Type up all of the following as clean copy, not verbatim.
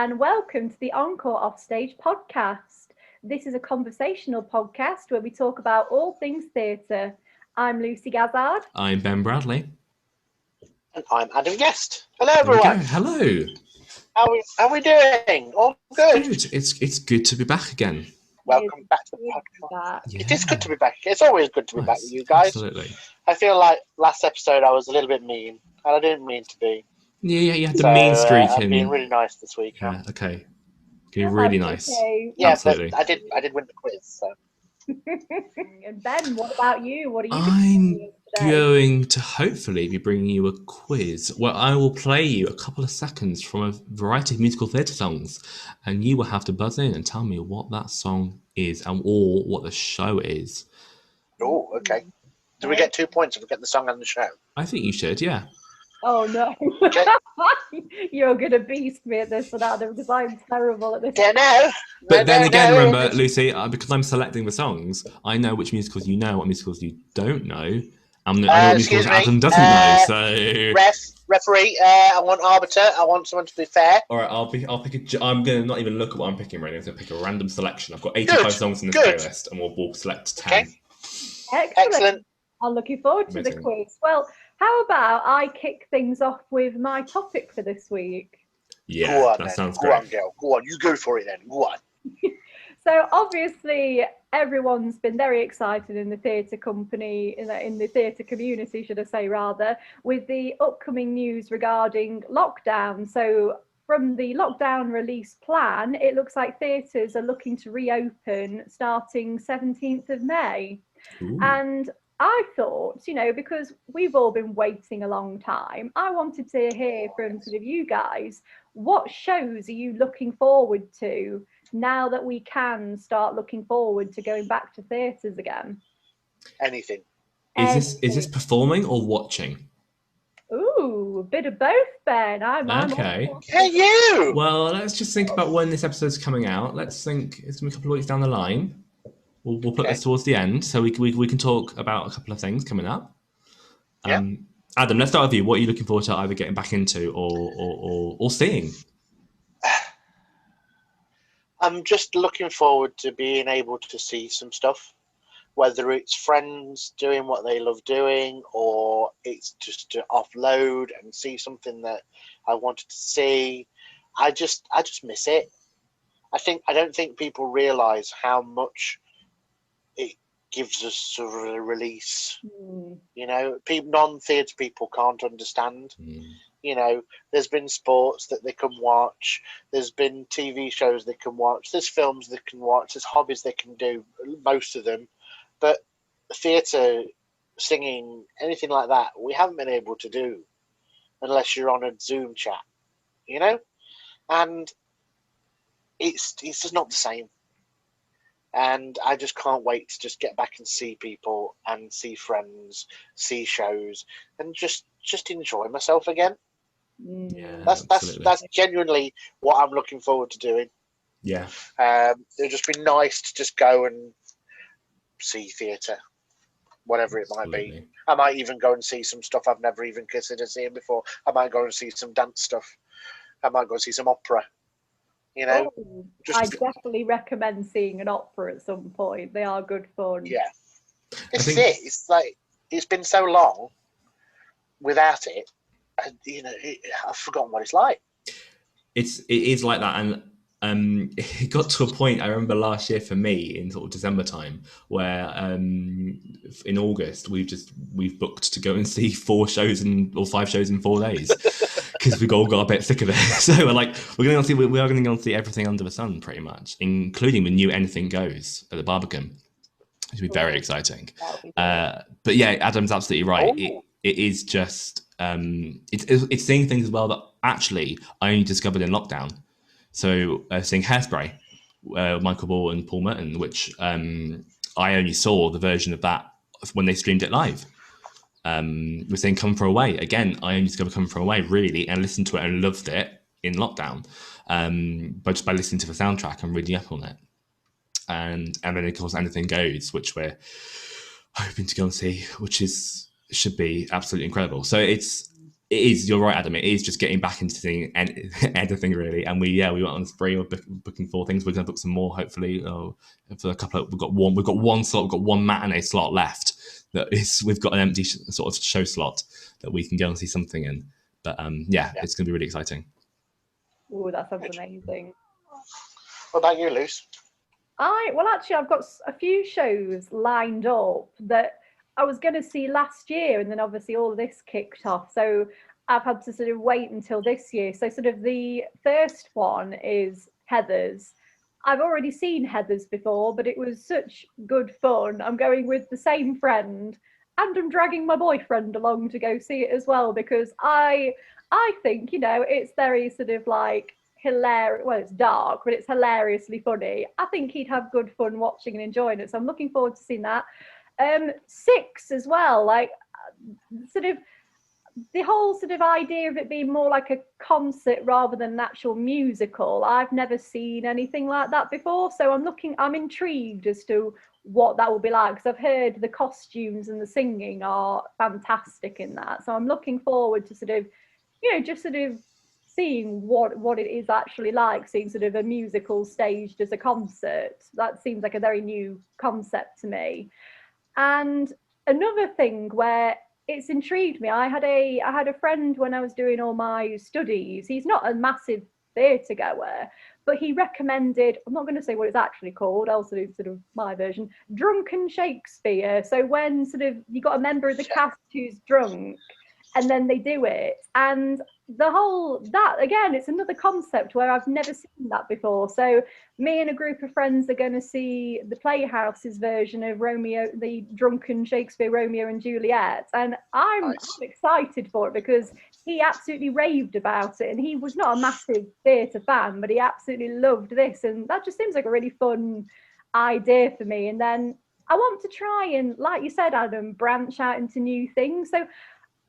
and welcome to the Encore Offstage podcast. This is a conversational podcast where we talk about all things theatre. I'm Lucy GAZZARD. I'm Ben Bradley. And I'm Adam Guest. Hello, everyone. Hello. How are we doing? All good? It's good to be back again. Welcome back to the podcast. Yeah. It is good to be back. It's always good to be back with you guys. Absolutely. I feel like last episode I was a little bit mean, and I didn't mean to be. Yeah, you had the mean streak. I'm being really nice this week. Yeah, okay. You're really nice. Okay. Yeah, absolutely. But I did win the quiz, so. And Ben, what about you? What are you I'm doing today? going to hopefully be bringing you a quiz where I will play you a couple of seconds from a variety of musical theatre songs, and you will have to buzz in and tell me what that song is or what the show is. Oh, okay. Do we get 2 points if we get the song and the show? I think you should, yeah. Oh no. Okay. You're going to beast me at this one, Adam, because I'm terrible at this. Don't know. But then again, remember, Lucy, because I'm selecting the songs, I know which musicals you know, what musicals you don't know. I know what musicals Adam doesn't know. So referee, I want arbiter. I want someone to be fair. All right, I'll pick I'm gonna not even look at what I'm picking right now. I'm gonna pick a random selection. I've got 85 songs in this playlist, and we'll select 10. Okay. Excellent. I'm looking forward to the quiz. Well, how about I kick things off with my topic for this week? Yeah, that sounds great. Go on, girl. Go on, you go for it then. Go on. So obviously everyone's been very excited in the theatre company, in the theatre community, should I say rather, with the upcoming news regarding lockdown. So from the lockdown release plan, it looks like theatres are looking to reopen starting 17th of May. Ooh. And I thought, because we've all been waiting a long time, I wanted to hear from sort of you guys, what shows are you looking forward to now that we can start looking forward to going back to theatres again? Anything. Is this performing or watching? Ooh, a bit of both, Ben. I'm okay. Hey, you! Well, let's just think about when this episode's coming out. Let's think it's going to be a couple of weeks down the line. We'll put this towards the end, so we can talk about a couple of things coming up. Yeah. Adam, let's start with you. What are you looking forward to either getting back into or seeing? I'm just looking forward to being able to see some stuff, whether it's friends doing what they love doing, or it's just to offload and see something that I wanted to see. I just miss it. I don't think people realise how much it gives us sort of a release. People, non-theatre people can't understand. There's been sports that they can watch, there's been TV shows they can watch, there's films they can watch, there's hobbies they can do, most of them, but theatre, singing, anything like that, we haven't been able to do unless you're on a Zoom chat, and it's just not the same. And I just can't wait to just get back and see people and see friends, see shows, and just enjoy myself again. Yeah, that's genuinely what I'm looking forward to doing. Yeah. It'd just be nice to just go and see theatre, whatever it might be. I might even go and see some stuff I've never even considered seeing before. I might go and see some dance stuff. I might go and see some opera. I definitely recommend seeing an opera at some point. They are good fun. Yeah. It's like, it's been so long without it, I've forgotten what it's like. It is like that, and it got to a point, I remember last year for me in sort of December time, where in August we've booked to go and see 5 shows in 4 days because we all got a bit sick of it. So we are going to go and see everything under the sun pretty much, including the new Anything Goes at the Barbican, which will be very exciting. But yeah, Adam's absolutely right. It is just it's seeing things as well that actually I only discovered in lockdown. So seeing Hairspray, Michael Ball and Paul Merton, which I only saw the version of that when they streamed it live. We're seeing Come From Away. Again, I only discovered Come From Away, really, and listened to it and loved it in lockdown. But just by listening to the soundtrack and reading up on it. And then, of course, Anything Goes, which we're hoping to go and see, which should be absolutely incredible. So it's It is. You're right, Adam. It is just getting back into seeing anything really. And we went on a spree of booking 4 things. We're going to book some more hopefully. For a couple of, we've got one slot. We've got one matinee slot left. We've got an empty sort of show slot that we can go and see something in. But it's going to be really exciting. Oh, that sounds amazing. What about you, Luce? Actually, I've got a few shows lined up that I was going to see last year, and then obviously all of this kicked off. So I've had to sort of wait until this year. So sort of the first one is Heathers. I've already seen Heathers before, but it was such good fun. I'm going with the same friend, and I'm dragging my boyfriend along to go see it as well, because I think, it's very sort of like hilarious. Well, it's dark, but it's hilariously funny. I think he'd have good fun watching and enjoying it. So I'm looking forward to seeing that. 6 as well, like sort of the whole sort of idea of it being more like a concert rather than an actual musical. I've never seen anything like that before, so I'm intrigued as to what that will be like, because I've heard the costumes and the singing are fantastic in that. So I'm looking forward to sort of, just sort of seeing what it is actually like, seeing sort of a musical staged as a concert. That seems like a very new concept to me. And another thing where it's intrigued me, I had a friend when I was doing all my studies. He's not a massive theatre goer, but he recommended, I'm not going to say what it's actually called, I'll sort of my version, Drunken Shakespeare. So when sort of you got a member of the cast who's drunk, and then they do it, and that again, it's another concept where I've never seen that before. So me and a group of friends are going to see the Playhouse's version of the Drunken Shakespeare Romeo and Juliet, and I'm excited for it because he absolutely raved about it, and he was not a massive theatre fan, but he absolutely loved this, and that just seems like a really fun idea for me. And then I want to try and, like you said, Adam, branch out into new things. So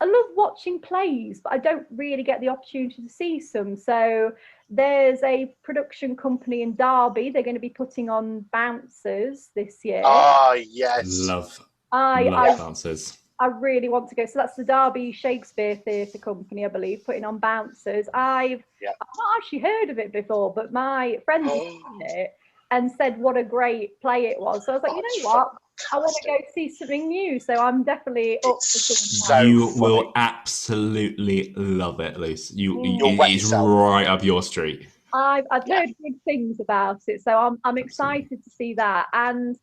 I love watching plays, but I don't really get the opportunity to see some. So there's a production company in Derby. They're going to be putting on Bouncers this year. Oh, yes. Love Bouncers. I really want to go. So that's the Derby Shakespeare Theatre Company, I believe, putting on Bouncers. I've not actually heard of it before, but my friend has seen it and said what a great play it was. So I was like, you know what? I want to go see something new, so I'm definitely up for something. You will absolutely love it, Luce. It's right up your street. I've heard good things about it, so I'm excited to see that, and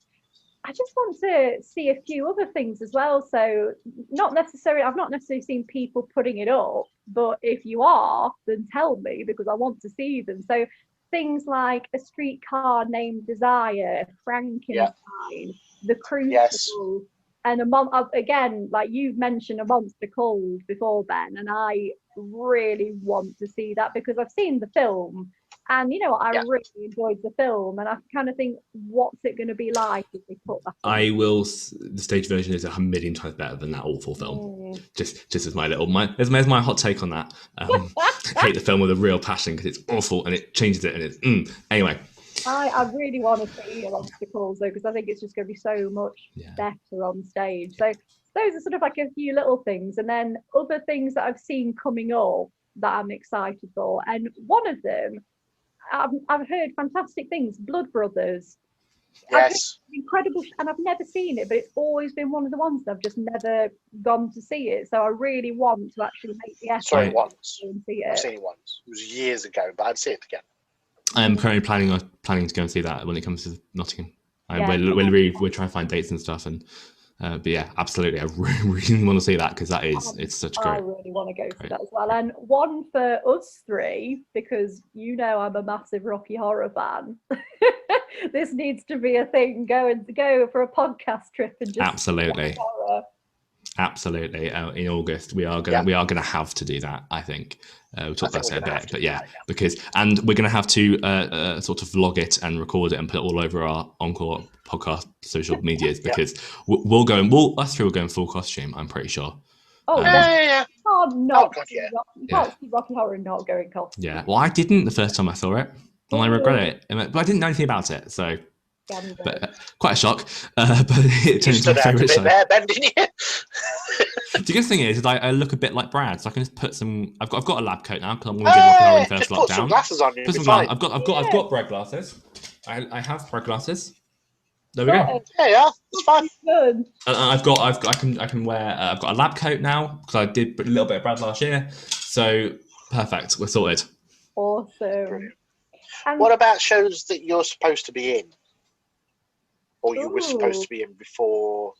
I just want to see a few other things as well. So I've not necessarily seen people putting it up, but if you are, then tell me, because I want to see them. So things like A Streetcar Named Desire, Frankenstein, The Crucible, and again, like you've mentioned, A Monster Called before, Ben, and I really want to see that because I've seen the film, and I really enjoyed the film, and I kind of think, what's it going to be like if they put that in? The stage version is 1,000,000 times better than that awful film. Just as there's my hot take on that. I hate the film with a real passion because it's awful and it changes it, and it's anyway. I really want to see A Monster Calls though, because I think it's just going to be so much better on stage. So those are sort of like a few little things, and then other things that I've seen coming up that I'm excited for. And one of them, I've heard fantastic things. Blood Brothers. Yes. Incredible, and I've never seen it, but it's always been one of the ones that I've just never gone to see it. So I really want to actually make the effort. Sorry, once. And see it. I've seen it once. It was years ago, but I'd see it again. I'm currently planning to go and see that when it comes to Nottingham. We're trying to find dates and stuff, and but yeah, absolutely, I really want to see that because it's such great. I really want to go to that as well. And one for us three, because I'm a massive Rocky Horror fan. This needs to be a thing. Go for a podcast trip and just absolutely. Absolutely. In August, we are gonna have to do that. I think we'll talk about it a bit, but and we're gonna have to sort of vlog it and record it and put it all over our Encore podcast social medias because us three will go in full costume. I'm pretty sure. Oh yeah. You can't see Rocky Horror and not go in costume. Yeah. Well, I didn't the first time I saw it, and I regret it. But I didn't know anything about it, so. but quite a shock. But it turned into my favourite show. There, Ben, didn't you? The good thing is I look a bit like Brad, so I can just put some. I've got a lab coat now because I'm going to do like an orange first lockdown. Put some glasses on. Put some glasses. I've got Brad glasses. I have Brad glasses. There we go. Yeah, it's fine. I can wear. I've got a lab coat now because I did a little bit of Brad last year. So perfect. We're sorted. Awesome. And what about shows that you're supposed to be in, or you were supposed to be in before?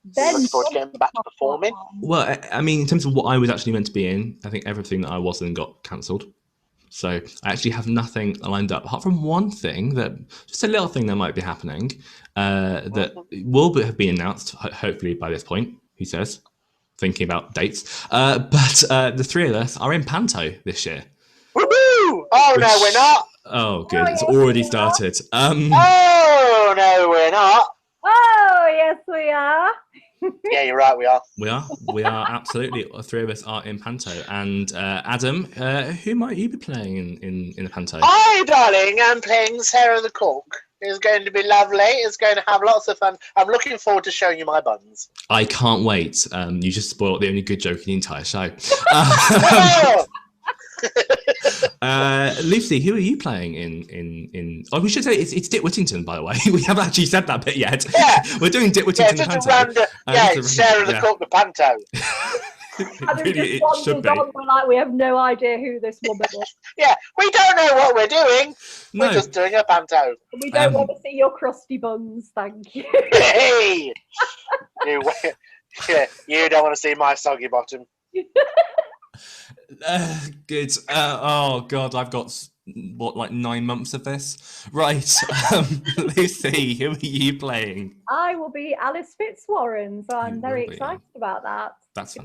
Then looking forward to getting back to performing. Well, I mean, in terms of what I was actually meant to be in, I think everything that I was in got cancelled. So I actually have nothing lined up, apart from one thing just a little thing that might be happening, that will have been announced, hopefully by this point, he says, thinking about dates. But the three of us are in Panto this year. Woohoo! Oh, no, we're not. Oh, good. It's already started. Oh, no, we're not. Oh, yes, we are. Yeah, you're right, we are. We are absolutely. The three of us are in Panto. And Adam, who might you be playing in the Panto? Hi, darling. I'm playing Sarah the Cook. It's going to be lovely. It's going to have lots of fun. I'm looking forward to showing you my buns. I can't wait. You just spoiled the only good joke in the entire show. Lucy, who are you playing in? Oh, we should say it's Dick Whittington, by the way. We haven't actually said that bit yet. Yeah. We're doing Dick Whittington the Panto. It's Sarah the Cook the Panto. Really, it should be. We're like, we have no idea who this woman is. Yeah, we don't know what we're doing. No. We're just doing a Panto. We don't want to see your crusty buns, thank you. Hey! You don't want to see my soggy bottom. Good. Oh God, I've got like 9 months of this. Right, Lucy, who are you playing? I will be Alice Fitzwarren, so I'm very excited about that. That's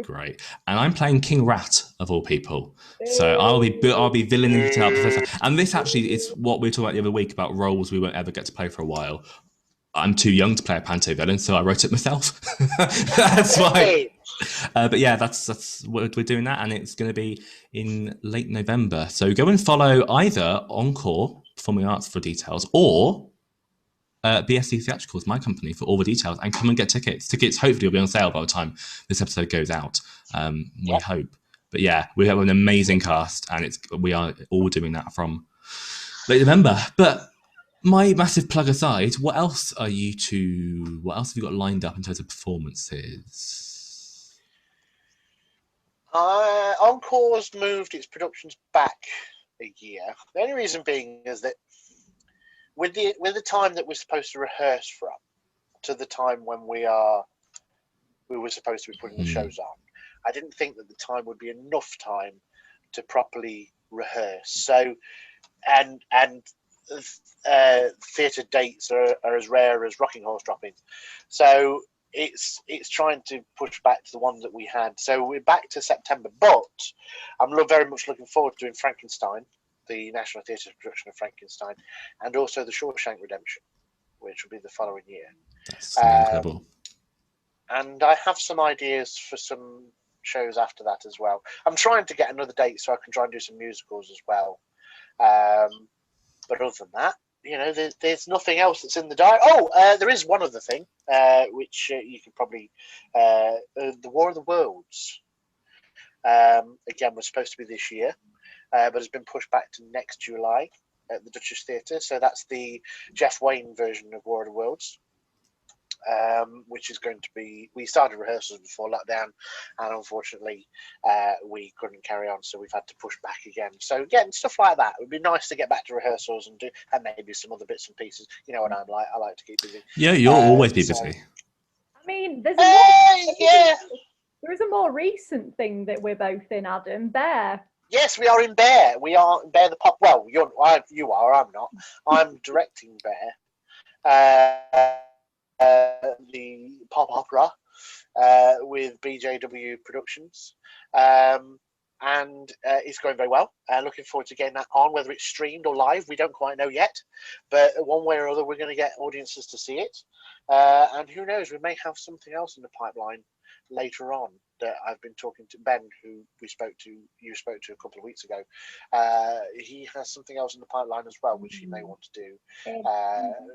great. And I'm playing King Rat of all people. So I'll be villain in the professor. And this actually is what we were talking about the other week about roles we won't ever get to play for a while. I'm too young to play a Panto villain, so I wrote it myself. That's why. But yeah, that's what we're doing that, and it's going to be in late November. So go and follow either Encore Performing Arts for details, or BSC Theatricals, my company, for all the details, and come and get tickets. Tickets hopefully will be on sale by the time this episode goes out. We hope. But yeah, we have an amazing cast, and we are all doing that from late November. But my massive plug aside, what else have you got lined up in terms of performances? Encore's moved its productions back a year. The only reason being is that with the time that we're supposed to rehearse from to the time when we were supposed to be putting the shows on, I didn't think that the time would be enough time to properly rehearse. So, and theatre dates are as rare as rocking horse droppings. So it's trying to push back to the ones that we had. So we're back to September, but I'm very much looking forward to doing Frankenstein, the National Theatre's production of Frankenstein, and also the Shawshank Redemption, which will be the following year. That's incredible. And I have some ideas for some shows after that as well. I'm trying to get another date so I can try and do some musicals as well. But other than that, there's nothing else that's in the diary. There is one other thing, which you can probably... the War of the Worlds. Again, was supposed to be this year, but has been pushed back to next July at the Duchess Theatre. So that's the Jeff Wayne version of War of the Worlds, which is going to be... We started rehearsals before lockdown, and unfortunately we couldn't carry on, so we've had to push back again. So again, stuff like that. It would be nice to get back to rehearsals and maybe some other bits and pieces. You know what I'm like. I like to keep busy. Yeah, you'll always be busy. I mean, there is a more recent thing that we're both in, Adam. Bear. Yes, we are in Bear. We are in Bear the Pop. Well, you are. I'm not. I'm directing Bear. The pop opera with BJW Productions, and and it's going very well. Looking forward to getting that on, whether it's streamed or live, we don't quite know yet. But one way or other, we're going to get audiences to see it. And who knows, we may have something else in the pipeline later on that I've been talking to Ben, who you spoke to a couple of weeks ago. He has something else in the pipeline as well, which he may want to do.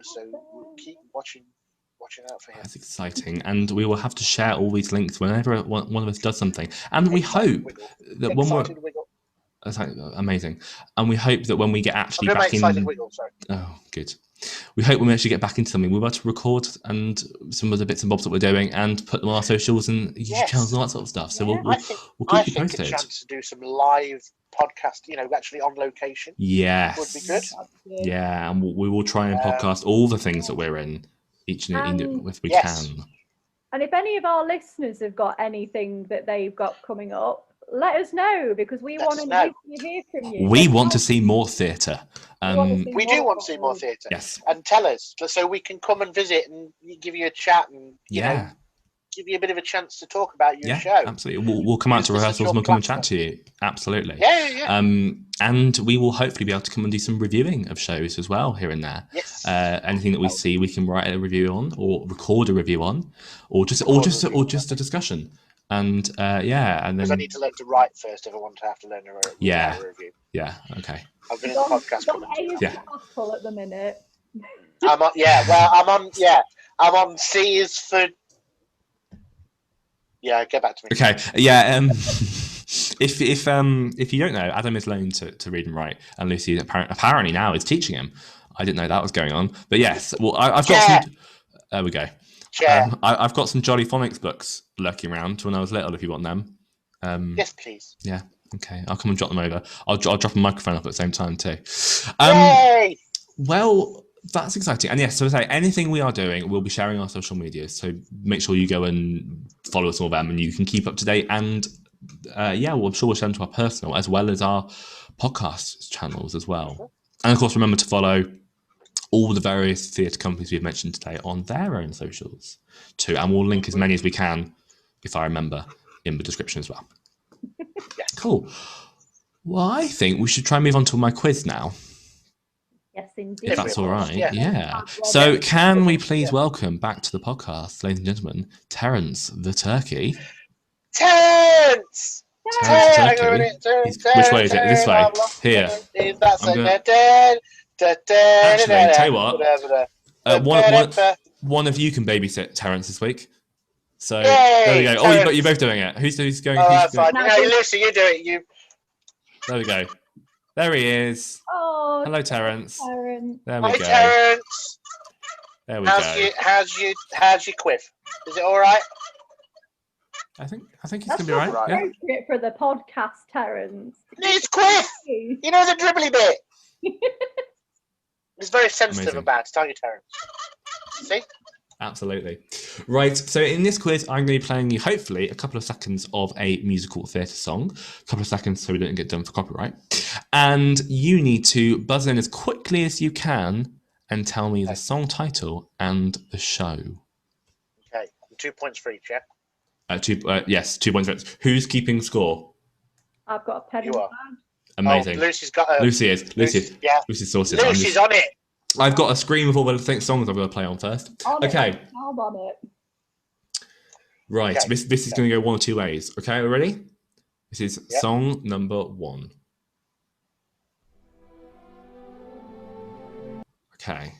So we'll keep watching out for him. That's exciting, and we will have to share all these links whenever one of us does something. And we hope that when we're amazing, and we hope that when we get actually back in, oh, good. We hope when we actually get back into something, we're about to record and some of the bits and bobs that we're doing and put them on our socials and YouTube channels and all that sort of stuff. So we'll keep you posted. A chance to do some live podcast, actually on location. Yes, would be good. Yeah, and we will try and podcast all the things that we're in each and if we can. And if any of our listeners have got anything that they've got coming up, let us know, because we want to hear from you. We want to see more theatre. We do want to see more theatre. Yes. And tell us, so we can come and visit and give you a chat and you know, give you a bit of a chance to talk about your show. Absolutely. We'll come out to rehearsals and we'll come and chat to you. Absolutely. Yeah. And we will hopefully be able to come and do some reviewing of shows as well here and there. Yes. Anything that we see, we can write a review on, or record a review on, or just a discussion. And and then because I need to learn to write first if I want to have to learn a review. Yeah. Okay. I've been in the podcast commentary. At the minute. I'm on C's for. Yeah, get back to me. Okay. Yeah. If you don't know, Adam is learning to read and write, and Lucy apparently now is teaching him. I didn't know that was going on, but yes. Well, I've got some. There we go. I've got some Jolly Phonics books lurking around when I was little. If you want them, yes, please. Yeah, okay. I'll come and drop them over. I'll drop a microphone up at the same time too. Yay! Well, that's exciting. And yes, so to say, anything we are doing, we'll be sharing our social media. So make sure you go and follow us on them, and you can keep up to date. And I'm sure we'll share them to our personal as well as our podcast channels as well. And of course, remember to follow all the various theatre companies we've mentioned today on their own socials too, and we'll link as many as we can, if I remember, in the description as well. Yes. Cool. Well, I think we should try and move on to my quiz now. Yes, indeed. If that's all right. Yeah. So can we please welcome back to the podcast, ladies and gentlemen, Terence the Turkey. Terence! Which way is it? This way. Here. Actually, tell you what. One of you can babysit Terence this week. So there we go. Oh, you're both doing it. Who's going? That's fine. Hey, Lucy, you do it. There we go. There he is. Oh, hello, Terence. Terence. There we go. Terence. There we go. How's your quiff? Is it all right? I think it's gonna be all right. Appropriate for the podcast, Terence. It's quiff. You know the dribbly bit. It's very sensitive about it, aren't you, Terence? See? Absolutely. Right, so in this quiz, I'm going to be playing you, hopefully, a couple of seconds of a musical theatre song. A couple of seconds so we don't get done for copyright. And you need to buzz in as quickly as you can and tell me the song title and the show. Okay, 2 points for each, yeah? Yes, 2 points for each. Who's keeping score? I've got a pen. You are. Amazing. Oh, Lucy's got a... Lucy is. Yeah. Lucy's sorted. Lucy's on it. I've got a screen with all the songs I'm going to play on first. Okay. I'm on it. Right. Okay. This is going to go one or two ways. Okay, are we ready? This is song number 1. Okay.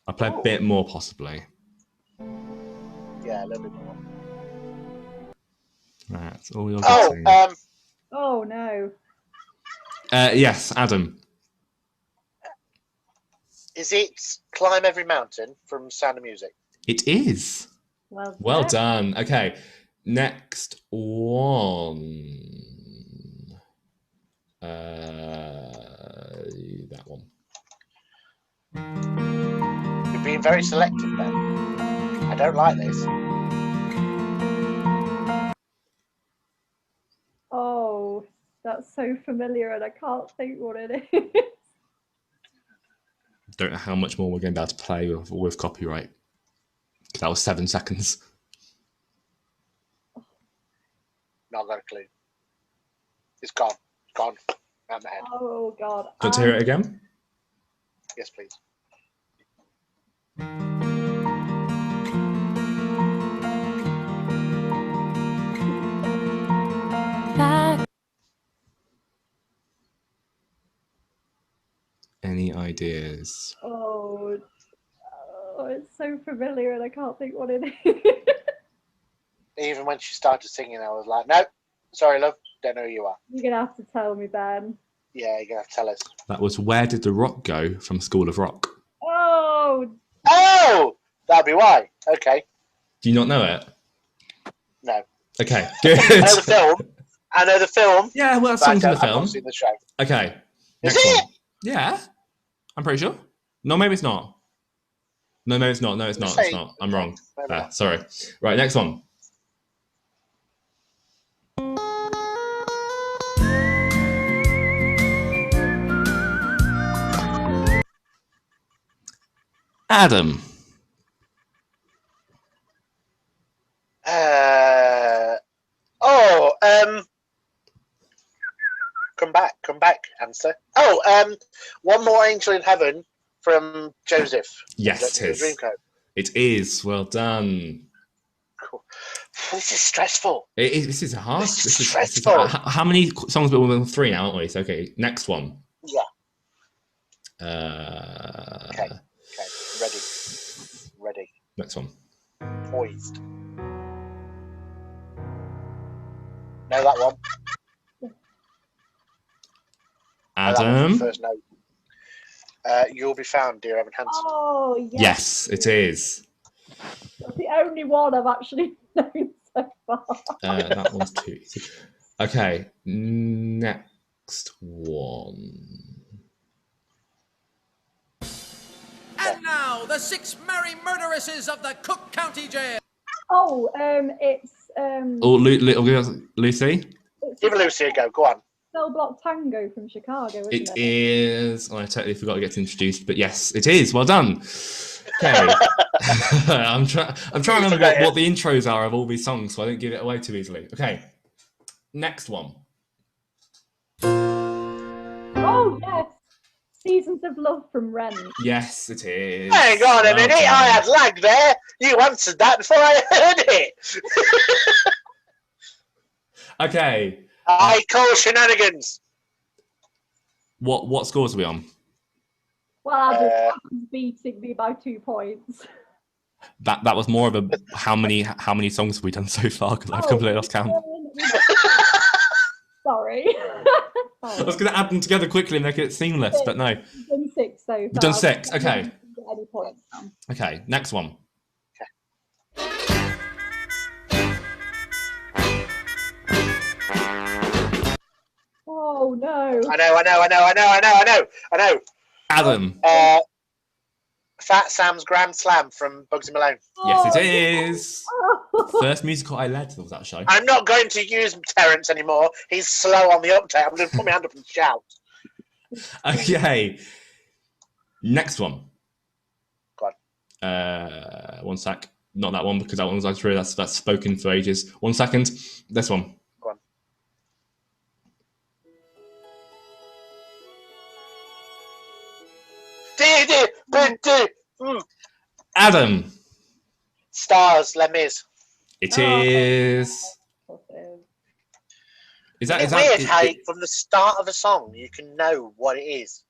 I'll play a bit more, possibly. Yeah, a little bit more. That's all you're getting. Oh, no. Yes, Adam. Is it Climb Every Mountain from Sound of Music? It is. Well done. Okay, next one. That one. You're being very selective, Ben. I don't like this. Oh, that's so familiar and I can't think what it is. Don't know how much more we're going to be able to play with copyright. That was 7 seconds. Not got a clue. It's gone. Gone. Out my head. Oh God. Do you want to hear it again? Yes, please. Any ideas? Oh, it's so familiar, and I can't think what it is. Even when she started singing, I was like, no, sorry, love, don't know who you are. You're gonna have to tell me, Ben. Yeah, you're going to have to tell us. That was Where Did the Rock Go from School of Rock. Oh, That'd be why. Okay. Do you not know it? No. Okay, good. I know the film. I know the film. Yeah, well, that's but songs in the I've film. not seen the show. Okay, Is next it? one. Yeah, I'm pretty sure. No, maybe it's not. No, it's not. No, it's not. It's not. I'm wrong. Maybe not. Sorry. Right, next one. Adam. Come back, answer. One More Angel in Heaven from Joseph. Yes, it is. Dreamcoat. It is. Well done. Cool. This is stressful. This is hard. This is stressful. How many songs? We're 3 now, aren't we? So, okay, next one. Yeah. Okay. Ready. Next one. Poised. Know that one. Adam. First note. You'll Be Found, Dear Evan Hansen. Oh, yes. Yes, it is. That's the only one I've actually known so far. That one's too easy. Okay, next one. And now, the 6 merry murderesses of the Cook County Jail. Oh, it's Lucy? Give Lucy a go. Go on. Cell Block Tango from Chicago, isn't it? It is. Oh, I totally forgot to get introduced, but yes, it is. Well done. Okay. I'm trying to remember what the intros are of all these songs, so I don't give it away too easily. Okay. Next one. Oh, yes. Seasons of Love from Rent. Yes, it is. Hang on a minute. done. I had lag there. You answered that before I heard it. Okay. I call shenanigans. What scores are we on? Well, Adam's beating me by 2 points. That was more of a how many songs have we done so far? Because I've completely lost count. Sorry. I was going to add them together quickly and make it seamless, but no. We've done 6 so far. We've done 6. Okay. Get any points now. Okay. Next one. Oh no. I know. Adam. Fat Sam's Grand Slam from Bugsy Malone. Yes, it is. Oh. First musical I led was that show. I'm not going to use Terence anymore. He's slow on the uptake. I'm going to put my hand up and shout. Okay. Next one. Go on. 1 sec. Not that one because that one was like through. That's spoken for ages. 1 second. This one. Go on. Adam. Stars, Les Mis. It is. Is that Isn't it weird how from the start of a song you can know what it is?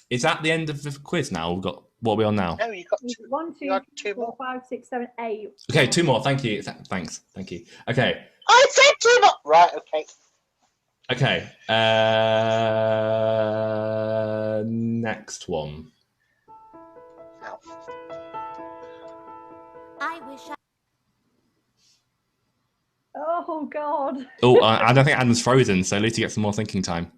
Is that the end of the quiz now? We've got what are we on now? No, you got 1, 2, you got 3, 4, 5, 6, 7, 8. Okay, 2 more. Thank you. Thanks. Thank you. Okay. I said 2 more. Right. Okay. Okay. Next one. Ow. I wish I... Oh God. Oh, I don't think Adam's frozen, so Lucy gets some more thinking time.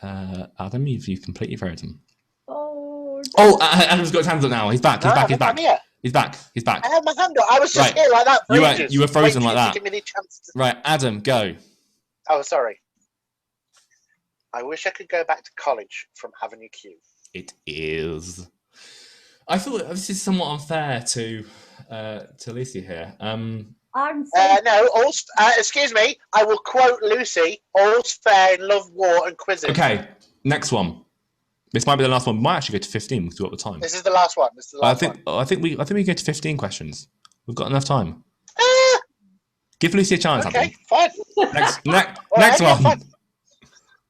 Adam, you've completely frozen. Oh. Oh, Adam's got his hands up now. He's back. He's back. He's back. He's back. He's back. I had my hand up. I was just Right. here like that. For ages, You were frozen waiting like to that. give me the chance to... Right, Adam, go. Oh, sorry. I wish I could go back to college from Avenue Q. It is. I thought this is somewhat unfair to Lucy here. I I'm so No, excuse me. I will quote Lucy. All's fair in love, war, and quizzing. Okay, next one. This might be the last one. We might actually go to 15 because we've got the time. This is the last one. I think we go to 15 questions. We've got enough time. Give Lucy a chance. Okay, Adam. fine. Next one. Fine.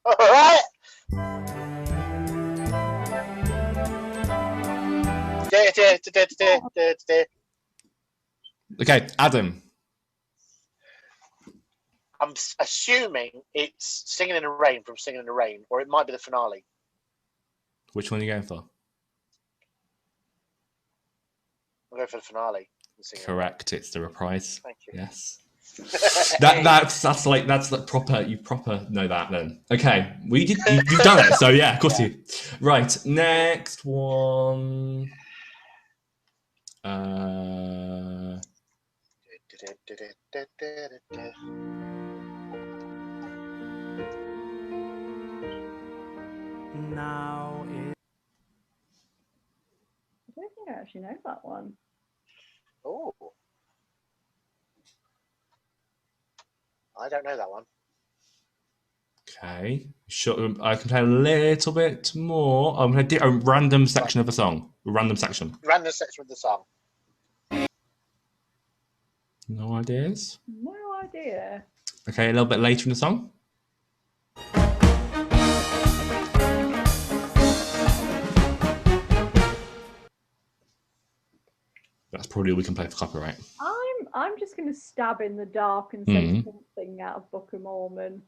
All right. Okay, Adam. I'm assuming it's Singing in the Rain from Singing in the Rain, or it might be the finale. Which one are you going for? I'll go for the finale. Correct. It's the reprise. Thank you. Yes. that's like proper. You proper know that then. Okay, you've done it. So yeah, of course you. Right. Next one. Now I don't think I actually know that one. Oh, I don't know that one. Okay, sure. I can play a little bit more. I'm going to do a random section of a song. A random section. Random section of the song. No ideas? No idea. Okay, a little bit later in the song. That's probably all we can play for copyright. I'm just going to stab in the dark and say something out of Book of Mormon.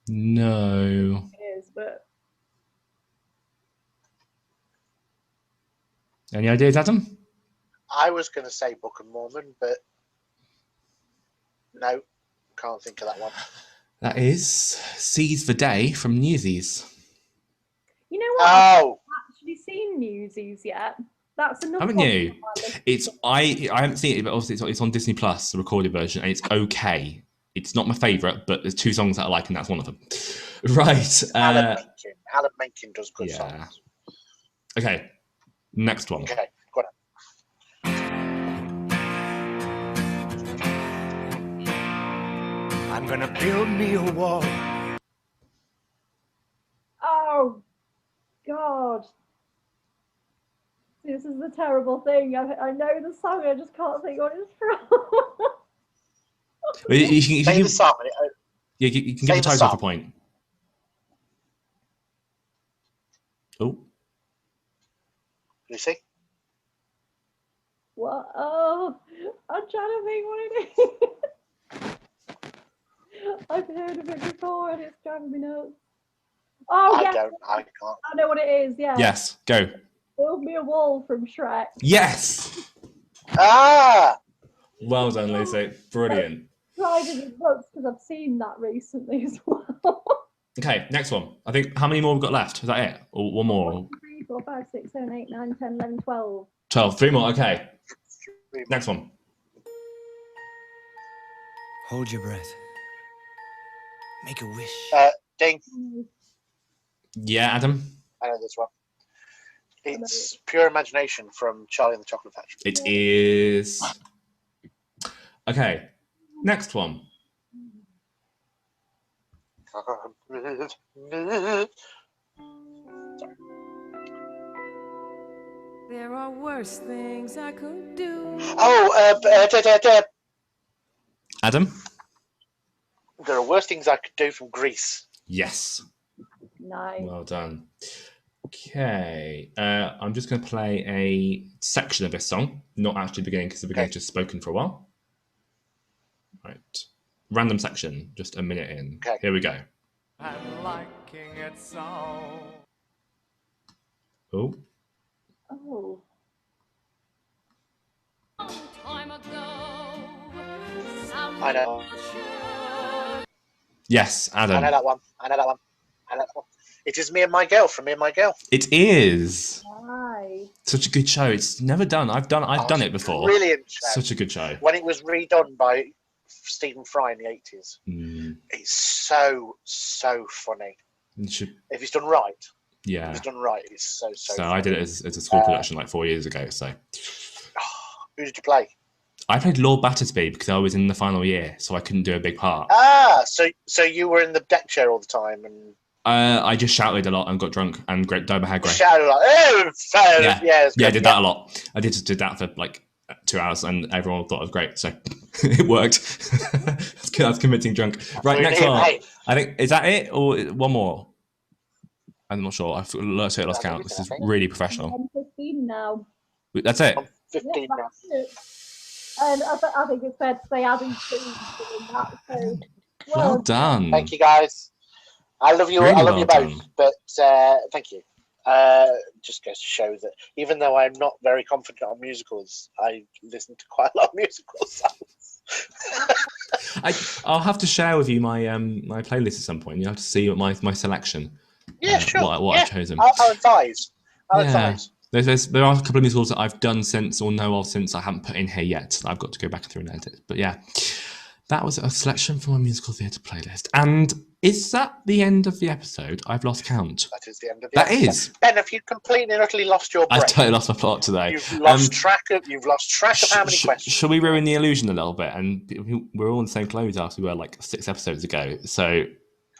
No. It is, but Any ideas, Adam? I was going to say Book of Mormon, but no, can't think of that one. That is Seize the Day from Newsies. you know what? I haven't Oh, actually seen Newsies yet. That's another. Haven't one you? on my list. It's I haven't seen it, but obviously it's on Disney Plus, the recorded version, and it's okay. It's not my favourite, but there's two songs that I like, and that's one of them. Right. Alan Menken does good yeah. songs. Okay. Next one. Okay, go on. I'm gonna build me a wall. Oh, God. This is the terrible thing. I know the song, I just can't think what it's from. You Say can the song. you can give the title off a point. Oh. Lucy? What? Oh, I'm trying to think what it is. I've heard of it before and it's driving me nuts. Oh, I yes. can't. I know what it is, yeah. Yes, go. Build Me a Wall from Shrek. Yes! Ah! Well done, Lucy. Brilliant. Tried in the books because I've seen that recently as well. Okay, next one. I think, how many more we've got left? Is that it? Or one more? 1, 2, 3, 4, 5, 6, 7, 8, 9, 10, 11, 12. 12. 3 more, okay. Next one. Hold your breath. Make a wish. Ding. Yeah, Adam? I know this one. It's Pure Imagination from Charlie and the Chocolate Factory. It is. Okay, next one. There are worse things I could do. Oh, Adam? there are worse things I could do from Greece. Yes. Nice. Well done. Okay, I'm just going to play a section of this song, not actually beginning because the beginning's just spoken for a while. Right. Random section, just a minute in. Okay. Here we go. I'm liking it so. Oh. Oh. I know. Yes, Adam. I know that one. It is Me and My Girl from Me and My Girl. It is. Nice. Such a good show. It's never done. I've done it before. Brilliant show. Such a good show. When it was redone by Stephen Fry in the 80s. It's so funny. If it's done right. Yeah. If it's done right, it's so So funny. I did it as a school production like 4 years ago. So Who did you play? I played Lord Battersby because I was in the final year, so I couldn't do a big part. So you were in the deck chair all the time and. I just shouted a lot and got drunk and dyed my hair grey. Shouted like, oh, I did that a lot. I did that for like 2 hours, and everyone thought it was great, so it worked. I was committing drunk. Right, next one. I think is that it or one more? I'm not sure. I've lost count. This is really professional. I'm 15 now. That's it. I'm 15 now. And I think it's fair to say Adam's doing that. So, well done. Thank you, guys. I love you. Really I love you well both. done. But thank you. Just goes to show that even though I'm not very confident on musicals, I listen to quite a lot of musical songs. I'll have to share with you my my playlist at some point. You have to see my selection. Yeah, sure. What I've chosen. I'll advise. Advise. There are a couple of musicals that I've done since or know of since I haven't put in here yet. I've got to go back through and edit. But yeah, that was a selection from my musical theatre playlist. And is that the end of the episode? I've lost count. That is the end of the episode. That is. Ben, have you completely and utterly lost your brain? I've totally lost my plot today. You've lost track of how many questions. Shall we ruin the illusion a little bit? And we're all in the same clothes as we were like 6 episodes ago. So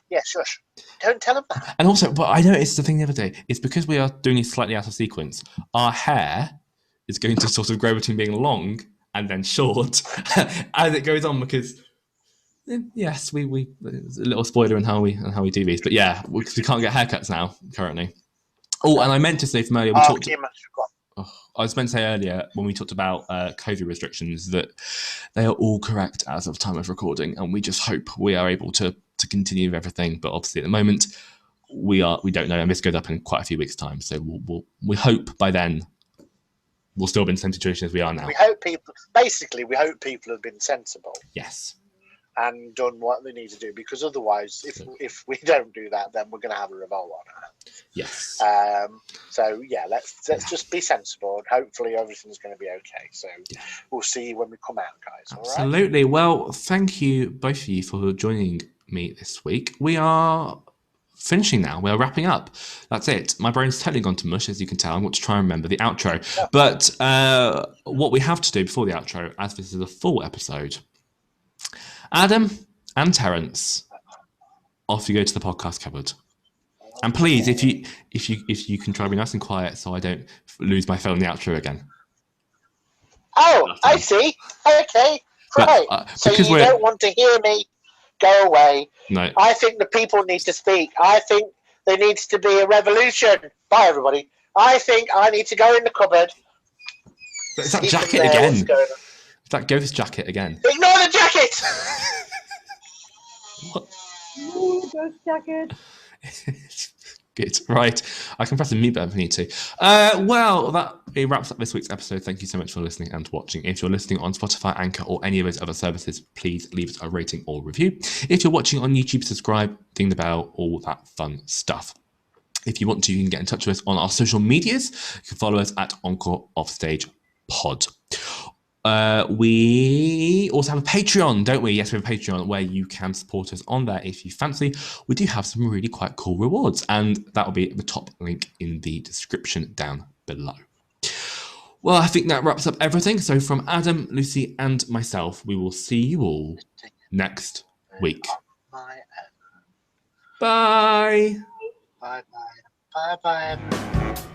yeah, shush. Don't tell them that. And also, but I noticed the thing the other day, it's because we are doing this slightly out of sequence. Our hair is going to sort of grow between being long and then short as it goes on because yes, we it's a little spoiler in how we do these. But yeah, we can't get haircuts now currently. Oh, and I meant to say from earlier, I was meant to say earlier when we talked about COVID restrictions that they are all correct as of time of recording, and we just hope we are able to continue with everything. But obviously, at the moment, we don't know, and this goes up in quite a few weeks' time. So we hope by then we'll still be in the same situation as we are now. We hope people have been sensible. Yes. And done what they need to do, because otherwise, if we don't do that, then we're going to have a revolt on our hands. Yes. So yeah, let's just be sensible, and hopefully everything's going to be okay. So we'll see you when we come out, guys. Absolutely. All right? Well, thank you both of you for joining me this week. We are finishing now. We are wrapping up. That's it. My brain's totally gone to mush, as you can tell. I'm going to try and remember the outro. Yeah. But what we have to do before the outro, as this is a full episode. Adam and Terence, off you go to the podcast cupboard. And please, if you can try to be nice and quiet, so I don't lose my phone in the outro again. Oh, I see. Okay, right. So you don't want to hear me? Go away. No. I think the people need to speak. I think there needs to be a revolution. Bye, everybody. I think I need to go in the cupboard. Is that jacket again? Is that ghost jacket again? Ignore the jacket! What? Ooh, ghost jacket. Good. Right. I can press the mute button if I need to. Well, that wraps up this week's episode. Thank you so much for listening and watching. If you're listening on Spotify, Anchor, or any of those other services, please leave us a rating or review. If you're watching on YouTube, subscribe, ding the bell, all that fun stuff. If you want to, you can get in touch with us on our social medias. You can follow us at Encore Offstage Pod. We also have a Patreon, don't we? Yes, we have a Patreon where you can support us on there if you fancy. We do have some really quite cool rewards, and that will be at the top link in the description down below. Well, I think that wraps up everything. So from Adam, Lucy, and myself, we will see you all next week. Bye. Bye. Bye. Bye. Bye.